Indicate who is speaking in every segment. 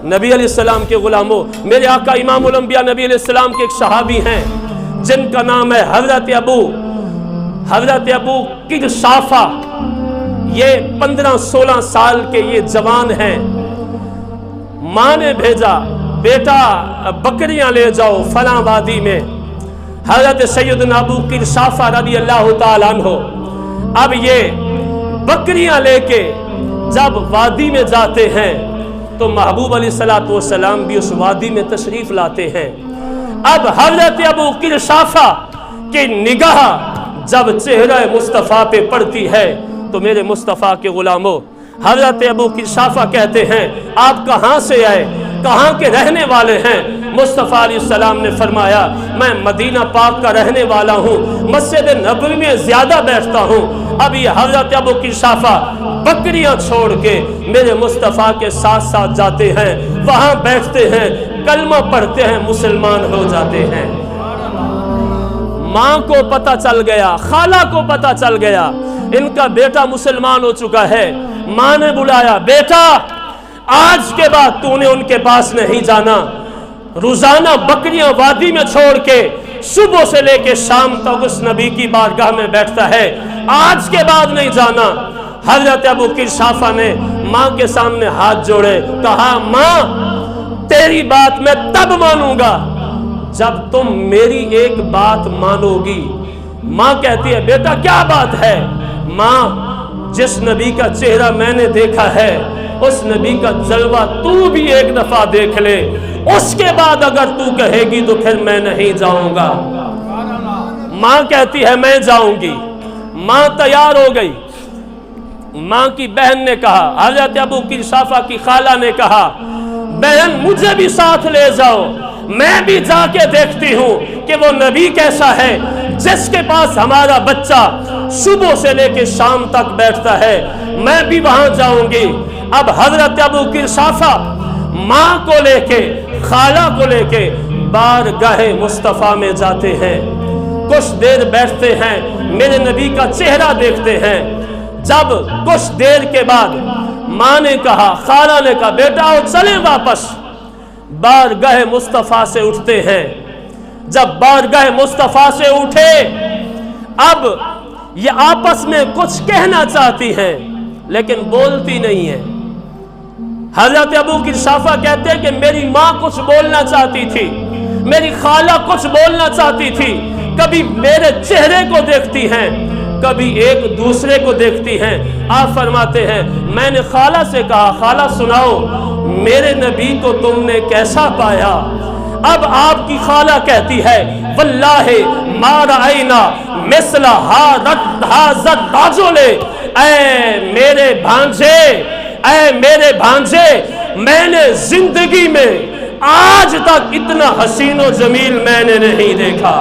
Speaker 1: नबी अलैहिस्सलाम के गुलामों, मेरे आका इमामुल अंबिया नबी अलैहिस्सलाम के एक सहाबी हैं जिनका नाम है हजरत अबू किशाफा। ये 15-16 साल के ये जवान हैं। माँ ने भेजा, बेटा बकरियां ले जाओ फलां वादी में। हजरत सैयदना अबू किशाफा रज़ी अल्लाह ताला अन्हु अब ये बकरियां लेके जब वादी में जाते हैं तो महबूब अलैहिस्सलातु वस्सलाम भी उस वादी में तशरीफ लाते हैं। अब हजरत अबू किशाफा की निगाह जब चेहरा मुस्तफ़ा पे पड़ती है तो मेरे मुस्तफ़ा के गुलामों, हजरत अबू किशाफा कहते हैं आप कहाँ से आए, कहाँ के रहने वाले हैं? मुस्तफ़ा अलैहिस्सलाम ने फरमाया मैं मदीना पाक का रहने वाला हूँ, मस्जिद नबवी में ज़्यादा बैठता हूँ। अब ये हजरत अबू किशाफा बकरियाँ छोड़ के मेरे मुस्तफ़ा के साथ साथ जाते हैं, वहाँ बैठते हैं, कलमा पढ़ते हैं, मुसलमान हो जाते हैं। माँ को पता चल गया, खाला को पता चल गया इनका बेटा मुसलमान हो चुका है। माँ ने बुलाया, बेटा आज के बाद तूने उनके पास नहीं जाना। रोजाना बकरियां वादी में छोड़ के सुबह से लेके शाम तक उस नबी की बारगाह में बैठता है, आज के बाद नहीं जाना। हजरत अबू किशाफा ने माँ के सामने हाथ जोड़े, कहा माँ तेरी बात मैं तब मानूंगा जब तुम मेरी एक बात मानोगी। माँ कहती है बेटा क्या बात है? माँ जिस नबी का चेहरा मैंने देखा है उस नबी का जलवा तू भी एक दफा देख ले, उसके बाद अगर तू कहेगी तो फिर मैं नहीं जाऊंगा। माँ कहती है मैं जाऊंगी। माँ तैयार हो गई। माँ की बहन ने कहा, हजरत अबू किशाफा की खाला ने कहा बहन मुझे भी साथ ले जाओ, मैं भी जाके देखती हूँ कि वो नबी कैसा है जिसके पास हमारा बच्चा सुबह से लेके शाम तक बैठता है, मैं भी वहां जाऊंगी। अब हजरत अबू किशाफा माँ को लेके, खाला को लेके बारगाहे मुस्तफ़ा में जाते हैं। कुछ देर बैठते हैं, मेरे नबी का चेहरा देखते हैं। जब कुछ देर के बाद माँ ने कहा, खाला ने कहा बेटा आओ चले वापस। बारगाहे मुस्तफ़ा से उठते हैं। जब बारगाहे मुस्तफ़ा से उठे, अब ये आपस में कुछ कहना चाहती हैं लेकिन बोलती नहीं है। हजरत अबू किशाफा कहते हैं कि मेरी माँ कुछ बोलना चाहती थी, मेरी खाला कुछ बोलना चाहती थी, कभी मेरे चेहरे को देखती हैं, कभी एक दूसरे को देखती हैं। आप फरमाते हैं मैंने खाला से कहा खाला सुनाओ मेरे नबी को तुमने कैसा पाया? अब आपकी खाला कहती है वल्लाहि मा रअयना मिसला हाज़त ताजुले, ऐ मेरे भांजे मैंने जिंदगी में आज तक इतना हसीन और जमील मैंने नहीं देखा।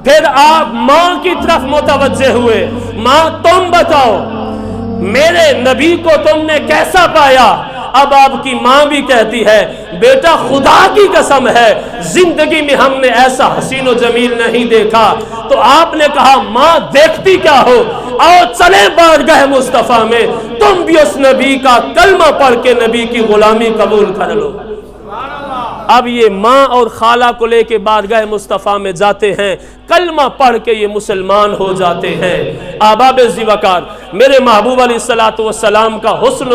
Speaker 1: फिर आप माँ की तरफ मुतवज्जे हुए, माँ तुम बताओ मेरे नबी को तुमने कैसा पाया? अब आपकी माँ भी कहती है बेटा खुदा की कसम है जिंदगी में हमने ऐसा हसीन और जमील नहीं देखा। तो आपने कहा माँ देखती क्या हो, आओ चले बारगाह मुस्तफ़ा में, तुम भी उस नबी का कलमा पढ़ के नबी की गुलामी कबूल कर लो। अब ये माँ और खाला को लेके बारगाह मुस्तफ़ा में जाते हैं, कलमा पढ़ के ये मुसलमान हो जाते हैं। आबाब ज़िवकार मेरे महबूब अलैहिस्सलातु वस्सलाम का हुस्न